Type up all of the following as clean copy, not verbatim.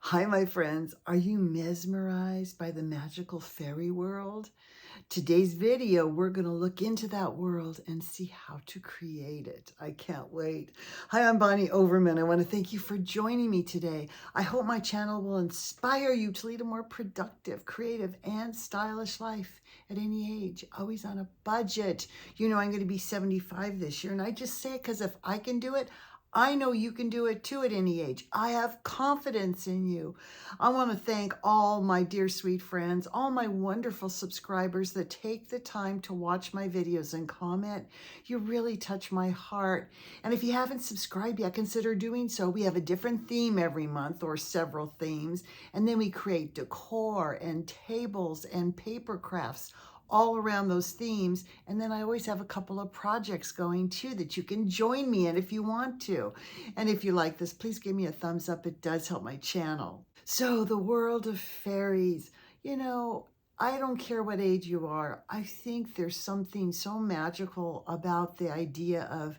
Hi, my friends. Are you mesmerized by the magical fairy world? Today's video, we're going to look into that world and see how to create it. I can't wait. Hi, I'm Bonnie Overman. I want to thank you for joining me today. I hope my channel will inspire you to lead a more productive, creative, and stylish life at any age, always on a budget. You know, I'm going to be 75 this year, and I just say it because if I can do it, I know you can do it too at any age. I have confidence in you. I want to thank all my dear sweet friends, all my wonderful subscribers that take the time to watch my videos and comment. You really touch my heart. And if you haven't subscribed yet, consider doing so. We have a different theme every month or several themes. And then we create decor and tables and paper crafts all around those themes. And then I always have a couple of projects going too that you can join me in if you want to. And if you like this, please give me a thumbs up. It does help my channel. So the world of fairies, you know, I don't care what age you are. I think there's something so magical about the idea of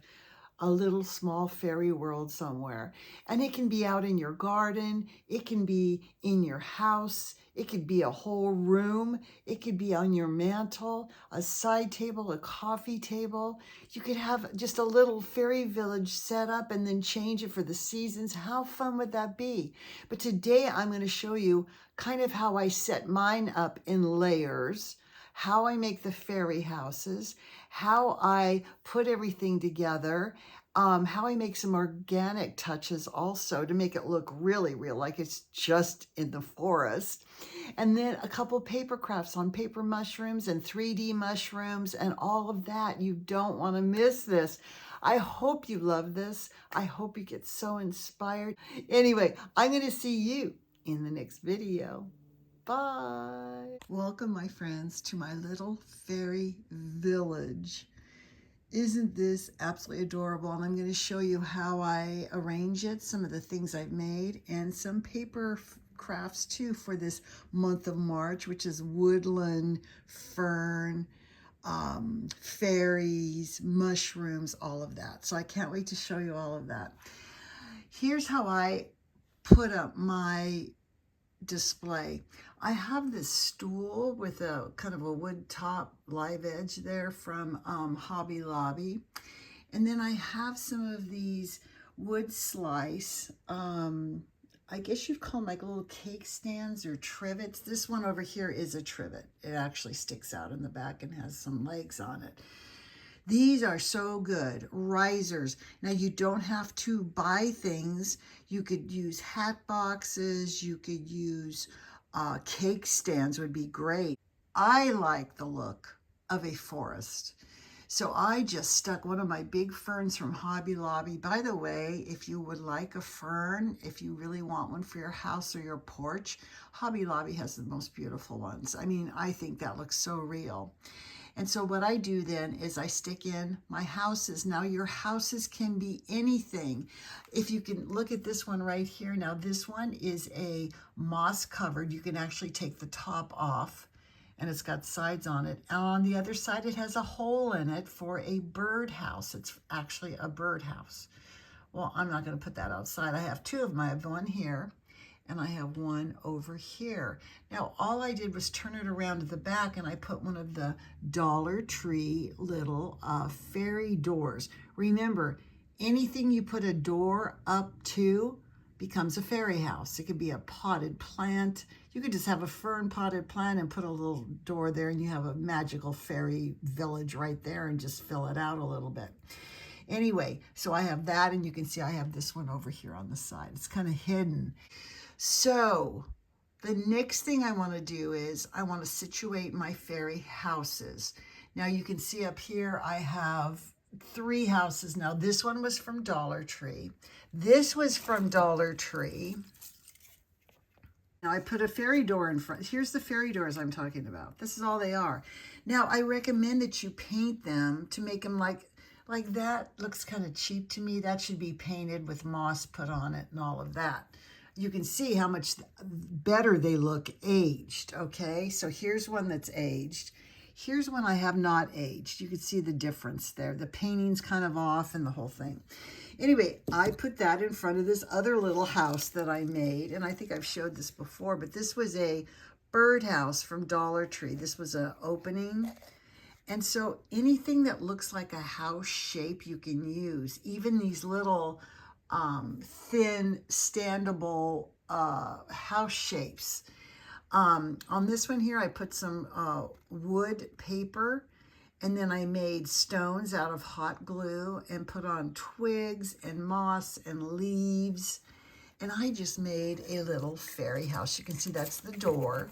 a little small fairy world somewhere. And it can be out in your garden. It can be in your house. It could be a whole room. It could be on your mantle, a side table, a coffee table. You could have just a little fairy village set up and then change it for the seasons. How fun would that be? But today I'm going to show you kind of how I set mine up in layers, how I make the fairy houses, how I put everything together, how I make some organic touches also to make it look really real, like it's just in the forest. And then a couple paper crafts on paper mushrooms and 3D mushrooms and all of that. You don't want to miss this. I hope you love this. I hope you get so inspired. Anyway, I'm going to see you in the next video. Bye. Welcome, my friends, to my little fairy village. Isn't this absolutely adorable? And I'm going to show you how I arrange it, some of the things I've made, and some paper crafts too for this month of March, which is woodland, fern, fairies, mushrooms, all of that. So I can't wait to show you all of that. Here's how I put up my display. I have this stool with a kind of a wood top live edge there from Hobby Lobby. And then I have some of these wood slice, I guess you'd call them like little cake stands or trivets. This one over here is a trivet. It actually sticks out in the back and has some legs on it. These are so good. Risers. Now, you don't have to buy things. You could use hat boxes. You could use cake stands would be great. I like the look of a forest. So I just stuck one of my big ferns from Hobby Lobby. By the way, if you would like a fern, if you really want one for your house or your porch, Hobby Lobby has the most beautiful ones. I mean, I think that looks so real. And so what I do then is I stick in my houses. Now your houses can be anything. If you can look at this one right here. Now this one is a moss covered. You can actually take the top off and it's got sides on it. And on the other side, it has a hole in it for a bird house. It's actually a bird house. Well, I'm not going to put that outside. I have two of them. I have one here and I have one over here. Now, all I did was turn it around to the back and I put one of the Dollar Tree little fairy doors. Remember, anything you put a door up to becomes a fairy house. It could be a potted plant. You could just have a fern potted plant and put a little door there and you have a magical fairy village right there and just fill it out a little bit. Anyway, so I have that and you can see I have this one over here on the side. It's kind of hidden. So the next thing I want to do is I want to situate my fairy houses. Now you can see up here I have 3 houses. Now this one was from Dollar Tree. This was from Dollar Tree. Now I put a fairy door in front. Here's the fairy doors I'm talking about. This is all they are. Now I recommend that you paint them to make them like that. Looks kind of cheap to me. That should be painted with moss put on it and all of that. You can see how much better they look aged, okay? So here's one that's aged. Here's one I have not aged. You can see the difference there. The painting's kind of off and the whole thing. Anyway, I put that in front of this other little house that I made, and I think I've showed this before, but this was a birdhouse from Dollar Tree. This was an opening. And so anything that looks like a house shape you can use, even these little thin, standable house shapes. On this one here, I put some wood paper, and then I made stones out of hot glue and put on twigs and moss and leaves. And I just made a little fairy house. You can see that's the door.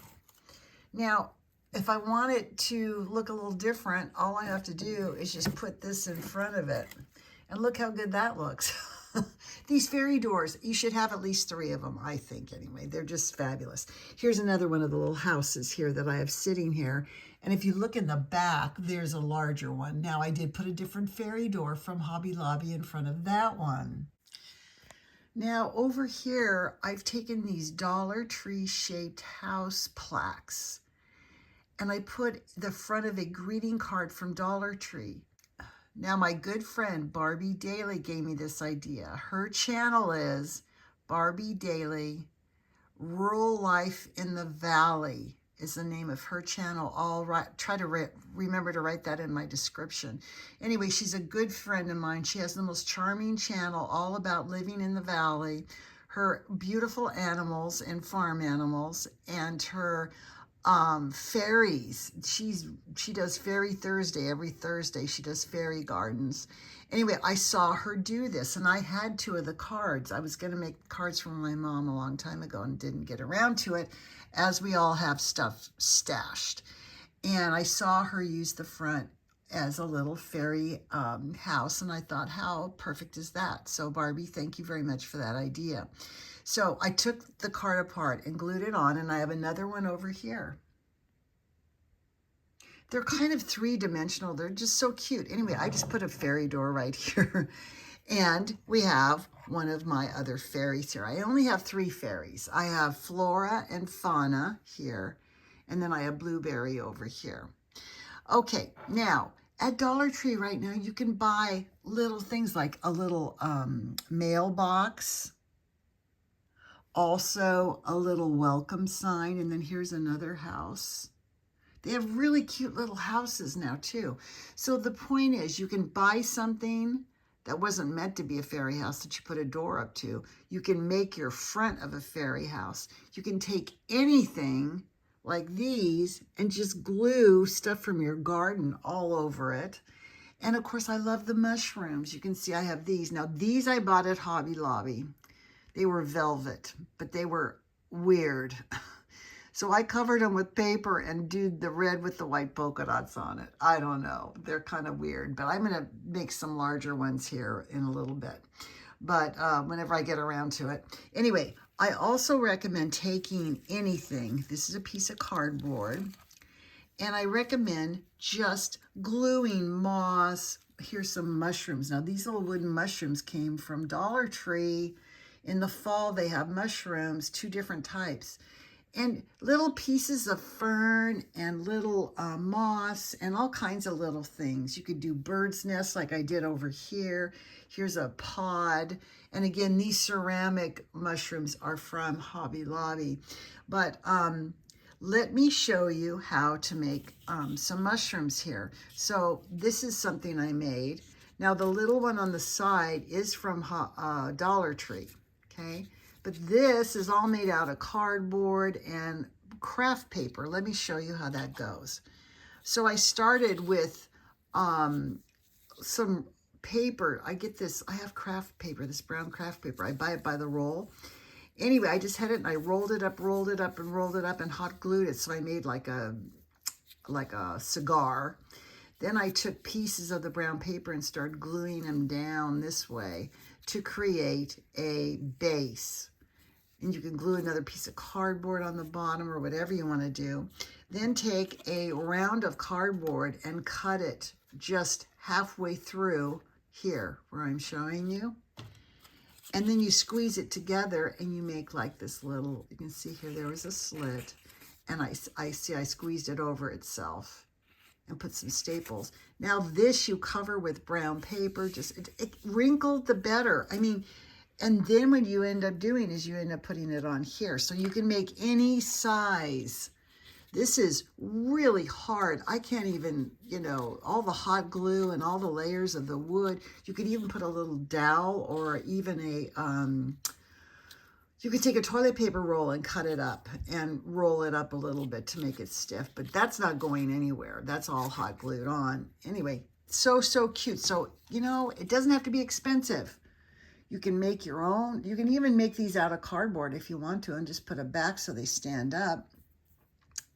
Now, if I want it to look a little different, all I have to do is just put this in front of it. And look how good that looks. These fairy doors, you should have at least 3 of them, I think, anyway. They're just fabulous. Here's another one of the little houses here that I have sitting here. And if you look in the back, there's a larger one. Now, I did put a different fairy door from Hobby Lobby in front of that one. Now, over here, I've taken these Dollar Tree shaped house plaques, and I put the front of a greeting card from Dollar Tree. Now, my good friend Barby Dailey gave me this idea. Her channel is Barby Dailey-Rural Life in the Valley is the name of her channel. I'll try to remember to write that in my description. Anyway, she's a good friend of mine. She has the most charming channel all about living in the valley, her beautiful animals and farm animals, and her fairies. She does Fairy Thursday. Every Thursday she does fairy gardens. Anyway, I saw her do this, and I had 2 of the cards. I was going to make cards for my mom a long time ago and didn't get around to it, as we all have stuff stashed. And I saw her use the front as a little fairy house, and I thought, how perfect is that? So Barbie, thank you very much for that idea. So I took the card apart and glued it on, and I have another one over here. They're kind of 3-dimensional. They're just so cute. Anyway, I just put a fairy door right here. And we have one of my other fairies here. I only have 3 fairies. I have Flora and Fauna here, and then I have Blueberry over here. Okay, now, at Dollar Tree right now, you can buy little things like a little mailbox, also a little welcome sign, and then here's another house. They have really cute little houses now, too. So the point is, you can buy something that wasn't meant to be a fairy house that you put a door up to. You can make your front of a fairy house. You can take anything like these and just glue stuff from your garden all over it. And of course, I love the mushrooms. You can see I have these. Now, these I bought at Hobby Lobby. They were velvet, but they were weird. So I covered them with paper and did the red with the white polka dots on it. I don't know. They're kind of weird, but I'm going to make some larger ones here in a little bit. But whenever I get around to it. Anyway, I also recommend taking anything. This is a piece of cardboard. And I recommend just gluing moss. Here's some mushrooms. Now, these little wooden mushrooms came from Dollar Tree. In the fall, they have mushrooms, 2 different types. And little pieces of fern and little moss and all kinds of little things. You could do bird's nests like I did over here. Here's a pod. And again, these ceramic mushrooms are from Hobby Lobby. But let me show you how to make some mushrooms here. So this is something I made. Now the little one on the side is from Dollar Tree, okay? But this is all made out of cardboard and craft paper. Let me show you how that goes. So I started with some paper. I get this, I have craft paper, this brown craft paper. I buy it by the roll. Anyway, I just had it and I rolled it up, and rolled it up and hot glued it. So I made like a cigar. Then I took pieces of the brown paper and started gluing them down this way to create a base. And you can glue another piece of cardboard on the bottom or whatever you want to do. Then take a round of cardboard and cut it just halfway through here where I'm showing you. And then you squeeze it together and you make like this little, you can see here there was a slit. And I squeezed it over itself. and put some staples. Now this you cover with brown paper, just it wrinkled the better. I mean, and then what you end up doing is you end up putting it on here. So you can make any size. This is really hard. I can't even, you know, all the hot glue and all the layers of the wood. You could even put a little dowel or even you could take a toilet paper roll and cut it up and roll it up a little bit to make it stiff, but that's not going anywhere. That's all hot glued on. Anyway, so cute. So, you know, it doesn't have to be expensive. You can make your own. You can even make these out of cardboard if you want to and just put it back so they stand up.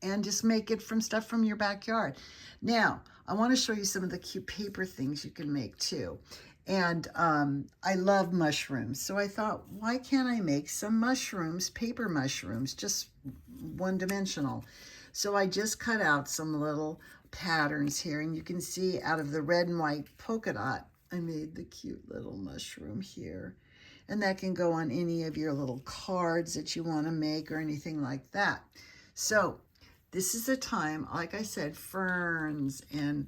And just make it from stuff from your backyard. Now, I want to show you some of the cute paper things you can make too. And I love mushrooms. So I thought, why can't I make some mushrooms, paper mushrooms, just one-dimensional? So I just cut out some little patterns here. And you can see out of the red and white polka dot, I made the cute little mushroom here. And that can go on any of your little cards that you want to make or anything like that. So this is a time, like I said, ferns and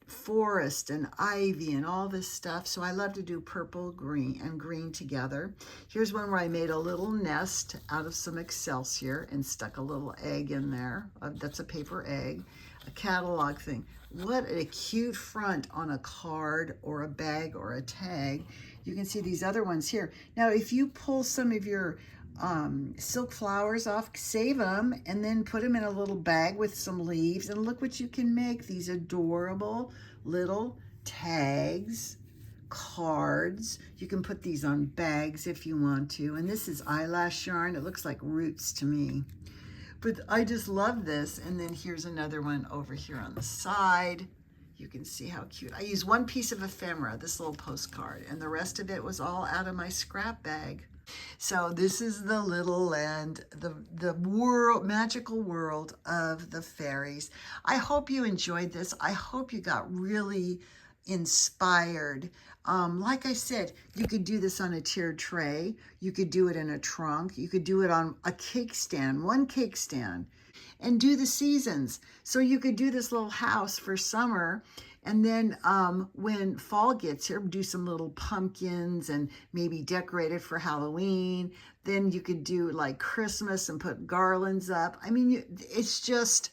forest and ivy and all this stuff. So I love to do purple, green, and green together. Here's one where I made a little nest out of some Excelsior and stuck a little egg in there. That's a paper egg, a catalog thing. What a cute front on a card or a bag or a tag. You can see these other ones here. Now, if you pull some of your silk flowers off, save them, and then put them in a little bag with some leaves, and look what you can make. These adorable little tags, cards. You can put these on bags if you want to, and this is eyelash yarn. It looks like roots to me, but I just love this. And then here's another one over here on the side. You can see how cute. I used one piece of ephemera, this little postcard, and the rest of it was all out of my scrap bag. So this is the little land, the world, magical world of the fairies. I hope you enjoyed this. I hope you got really inspired. Like I said, you could do this on a tiered tray. You could do it in a trunk. You could do it on a cake stand, one cake stand, and do the seasons. So you could do this little house for summer. And then when fall gets here, do some little pumpkins and maybe decorate it for Halloween. Then you could do like Christmas and put garlands up. I mean, it's just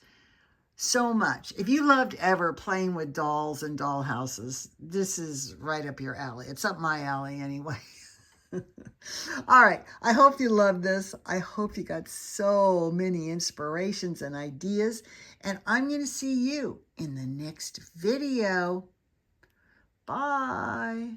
so much. If you loved ever playing with dolls and doll houses, this is right up your alley. It's up my alley anyway. All right. I hope you loved this. I hope you got so many inspirations and ideas. And I'm going to see you in the next video. Bye.